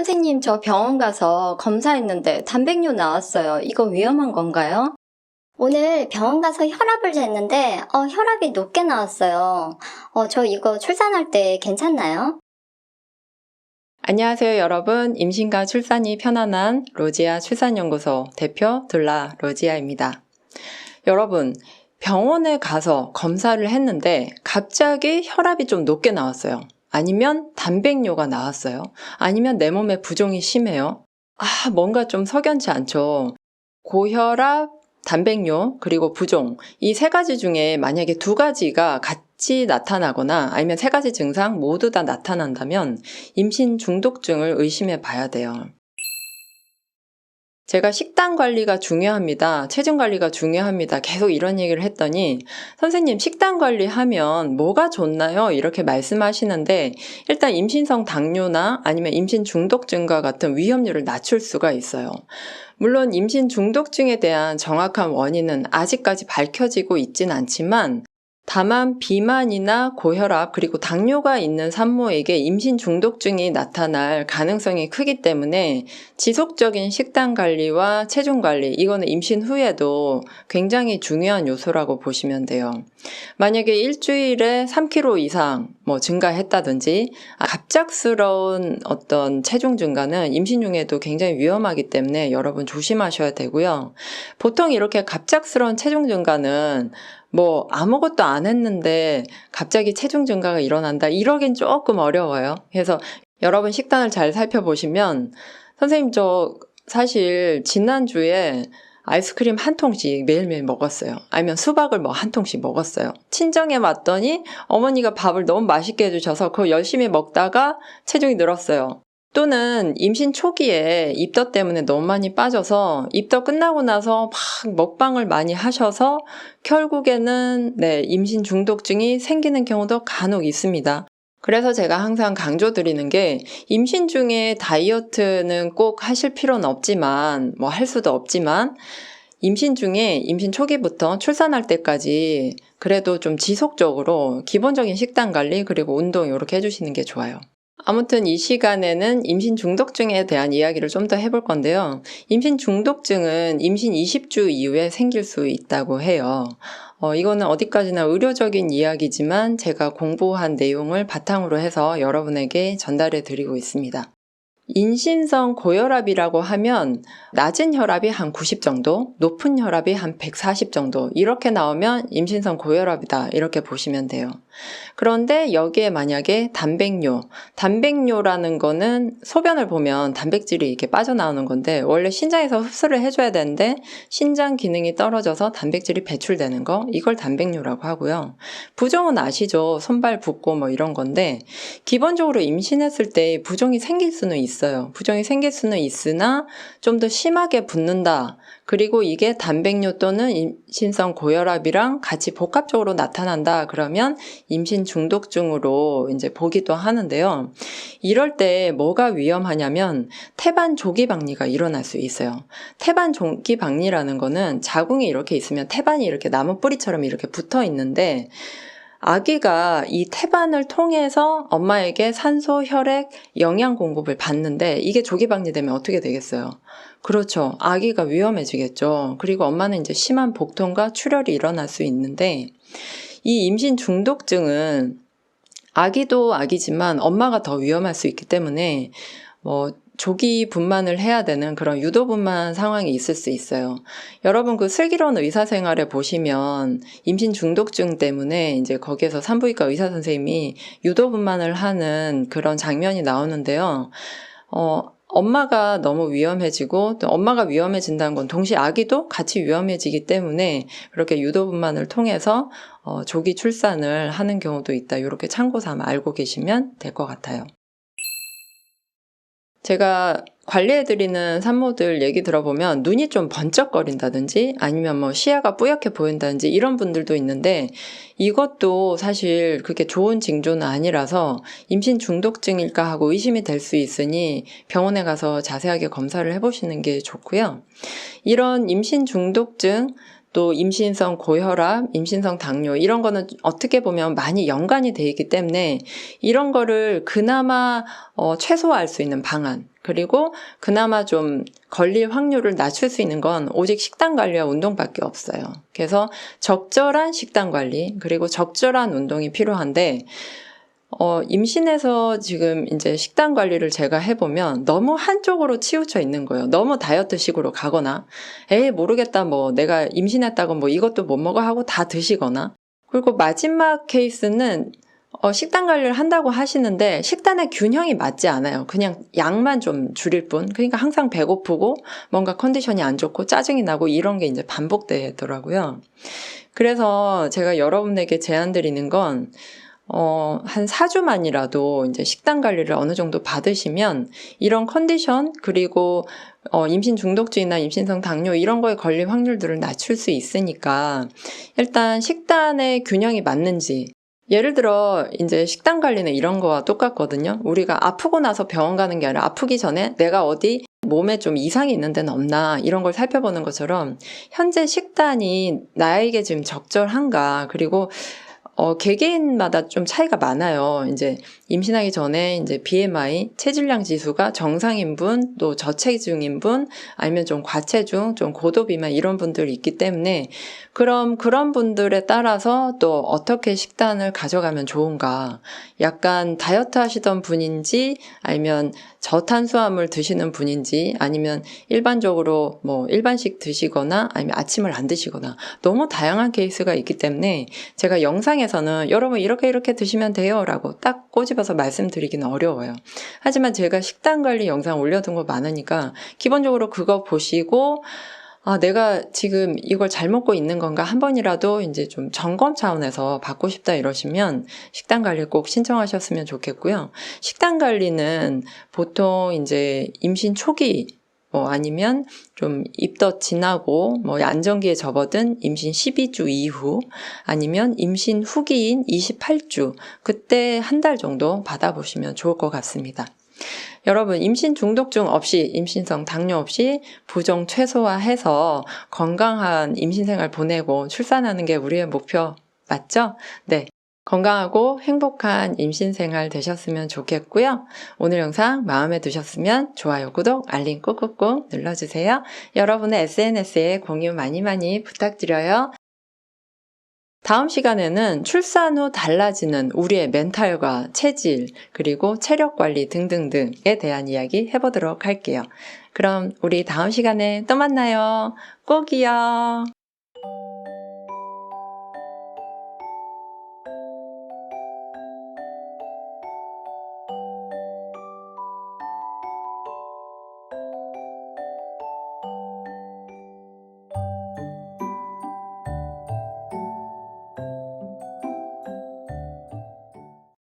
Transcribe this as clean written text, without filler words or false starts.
선생님, 저 병원 가서 검사했는데 단백뇨 나왔어요. 이거 위험한 건가요? 오늘 병원 가서 혈압을 쟀는데, 혈압이 높게 나왔어요. 저 이거 출산할 때 괜찮나요? 안녕하세요, 여러분. 임신과 출산이 편안한 로지아 출산연구소 대표 둘라 로지아입니다. 여러분, 병원에 가서 검사를 했는데 갑자기 혈압이 좀 높게 나왔어요. 아니면 단백뇨가 나왔어요. 아니면 내 몸에 부종이 심해요. 뭔가 좀 석연치 않죠. 고혈압, 단백뇨, 그리고 부종, 이 세 가지 중에 만약에 두 가지가 같이 나타나거나 아니면 세 가지 증상 모두 다 나타난다면 임신 중독증을 의심해 봐야 돼요. 제가 식단 관리가 중요합니다. 체중 관리가 중요합니다. 계속 이런 얘기를 했더니 선생님 식단 관리하면 뭐가 좋나요? 이렇게 말씀하시는데 일단 임신성 당뇨나 아니면 임신 중독증과 같은 위험률을 낮출 수가 있어요. 물론 임신 중독증에 대한 정확한 원인은 아직까지 밝혀지고 있진 않지만 다만 비만이나 고혈압 그리고 당뇨가 있는 산모에게 임신 중독증이 나타날 가능성이 크기 때문에 지속적인 식단 관리와 체중 관리, 이거는 임신 후에도 굉장히 중요한 요소라고 보시면 돼요. 만약에 일주일에 3kg 이상 증가했다든지 갑작스러운 어떤 체중 증가는 임신 중에도 굉장히 위험하기 때문에 여러분 조심하셔야 되고요. 보통 이렇게 갑작스러운 체중 증가는 아무것도 안 했는데 갑자기 체중 증가가 일어난다. 이러긴 조금 어려워요. 그래서 여러분 식단을 잘 살펴보시면 선생님 저 사실 지난주에 아이스크림 한 통씩 매일매일 먹었어요. 아니면 수박을 한 통씩 먹었어요. 친정에 왔더니 어머니가 밥을 너무 맛있게 해주셔서 그거 열심히 먹다가 체중이 늘었어요. 또는 임신 초기에 입덧 때문에 너무 많이 빠져서 입덧 끝나고 나서 막 먹방을 많이 하셔서 결국에는 임신 중독증이 생기는 경우도 간혹 있습니다. 그래서 제가 항상 강조드리는 게 임신 중에 다이어트는 꼭 하실 필요는 없지만 할 수도 없지만 임신 중에 임신 초기부터 출산할 때까지 그래도 좀 지속적으로 기본적인 식단 관리 그리고 운동 이렇게 해주시는 게 좋아요. 아무튼 이 시간에는 임신 중독증에 대한 이야기를 좀 더 해볼 건데요. 임신 중독증은 임신 20주 이후에 생길 수 있다고 해요. 이거는 어디까지나 의료적인 이야기지만 제가 공부한 내용을 바탕으로 해서 여러분에게 전달해 드리고 있습니다. 임신성 고혈압이라고 하면 낮은 혈압이 한 90 정도, 높은 혈압이 한 140 정도 이렇게 나오면 임신성 고혈압이다 이렇게 보시면 돼요. 그런데 여기에 만약에 단백뇨라는 거는 소변을 보면 단백질이 이렇게 빠져나오는 건데 원래 신장에서 흡수를 해줘야 되는데 신장 기능이 떨어져서 단백질이 배출되는 거 이걸 단백뇨라고 하고요. 부종은 아시죠? 손발 붓고 이런 건데 기본적으로 임신했을 때 부종이 생길 수는 있어요. 부종이 생길 수는 있으나 좀 더 심하게 붓는다. 그리고 이게 단백뇨 또는 임신성 고혈압이랑 같이 복합적으로 나타난다. 그러면 임신 중독증으로 이제 보기도 하는데요. 이럴 때 뭐가 위험하냐면 태반 조기박리가 일어날 수 있어요. 태반 조기박리라는 거는 자궁이 이렇게 있으면 태반이 이렇게 나무 뿌리처럼 이렇게 붙어 있는데 아기가 이 태반을 통해서 엄마에게 산소, 혈액, 영양 공급을 받는데 이게 조기박리 되면 어떻게 되겠어요? 그렇죠. 아기가 위험해지겠죠. 그리고 엄마는 이제 심한 복통과 출혈이 일어날 수 있는데 이 임신 중독증은 아기도 아기지만 엄마가 더 위험할 수 있기 때문에 조기 분만을 해야 되는 그런 유도 분만 상황이 있을 수 있어요. 여러분 그 슬기로운 의사생활에 보시면 임신 중독증 때문에 이제 거기에서 산부인과 의사 선생님이 유도 분만을 하는 그런 장면이 나오는데요. 엄마가 너무 위험해지고 또 엄마가 위험해진다는 건 동시에 아기도 같이 위험해지기 때문에 그렇게 유도 분만을 통해서 조기 출산을 하는 경우도 있다. 이렇게 참고 삼아 알고 계시면 될 것 같아요. 제가 관리해드리는 산모들 얘기 들어보면 눈이 좀 번쩍거린다든지 아니면 시야가 뿌옇게 보인다든지 이런 분들도 있는데 이것도 사실 그렇게 좋은 징조는 아니라서 임신 중독증일까 하고 의심이 될 수 있으니 병원에 가서 자세하게 검사를 해보시는 게 좋고요. 이런 임신 중독증 또 임신성 고혈압, 임신성 당뇨 이런 거는 어떻게 보면 많이 연관이 돼 있기 때문에 이런 거를 그나마 최소화할 수 있는 방안, 그리고 그나마 좀 걸릴 확률을 낮출 수 있는 건 오직 식단 관리와 운동밖에 없어요. 그래서 적절한 식단 관리, 그리고 적절한 운동이 필요한데 임신해서 지금 이제 식단 관리를 제가 해보면 너무 한쪽으로 치우쳐 있는 거예요. 너무 다이어트식으로 가거나, 모르겠다, 뭐, 내가 임신했다고 뭐 이것도 못 먹어 하고 다 드시거나. 그리고 마지막 케이스는, 식단 관리를 한다고 하시는데 식단의 균형이 맞지 않아요. 그냥 양만 좀 줄일 뿐. 그러니까 항상 배고프고 뭔가 컨디션이 안 좋고 짜증이 나고 이런 게 이제 반복되더라고요. 그래서 제가 여러분에게 제안드리는 건, 한 4주만이라도 이제 식단 관리를 어느 정도 받으시면 이런 컨디션, 그리고 임신 중독증이나 임신성 당뇨 이런 거에 걸릴 확률들을 낮출 수 있으니까 일단 식단의 균형이 맞는지, 예를 들어 이제 식단 관리는 이런 거와 똑같거든요. 우리가 아프고 나서 병원 가는 게 아니라 아프기 전에 내가 어디 몸에 좀 이상이 있는 데는 없나 이런 걸 살펴보는 것처럼 현재 식단이 나에게 지금 적절한가, 그리고 개개인마다 좀 차이가 많아요. 이제 임신하기 전에 이제 BMI, 체질량 지수가 정상인 분, 또 저체중인 분, 아니면 좀 과체중, 좀 고도비만 이런 분들이 있기 때문에 그럼 그런 분들에 따라서 또 어떻게 식단을 가져가면 좋은가, 약간 다이어트 하시던 분인지 아니면 저탄수화물 드시는 분인지 아니면 일반적으로 뭐 일반식 드시거나 아니면 아침을 안 드시거나 너무 다양한 케이스가 있기 때문에 제가 영상에서는 여러분 이렇게 드시면 돼요 라고 딱 꼬집어서 말씀드리기는 어려워요. 하지만 제가 식단 관리 영상 올려둔 거 많으니까 기본적으로 그거 보시고 내가 지금 이걸 잘 먹고 있는 건가 한 번이라도 이제 좀 점검 차원에서 받고 싶다 이러시면 식단 관리 꼭 신청하셨으면 좋겠고요. 식단 관리는 보통 이제 임신 초기, 아니면 좀 입덧 지나고 안정기에 접어든 임신 12주 이후, 아니면 임신 후기인 28주, 그때 한 달 정도 받아보시면 좋을 것 같습니다. 여러분, 임신 중독증 없이, 임신성 당뇨 없이 부종 최소화해서 건강한 임신 생활 보내고 출산하는 게 우리의 목표 맞죠? 네. 건강하고 행복한 임신 생활 되셨으면 좋겠고요. 오늘 영상 마음에 드셨으면 좋아요, 구독, 알림 꾹꾹꾹 눌러주세요. 여러분의 SNS에 공유 많이 부탁드려요. 다음 시간에는 출산 후 달라지는 우리의 멘탈과 체질, 그리고 체력 관리 등등등에 대한 이야기 해보도록 할게요. 그럼 우리 다음 시간에 또 만나요. 꼭이요.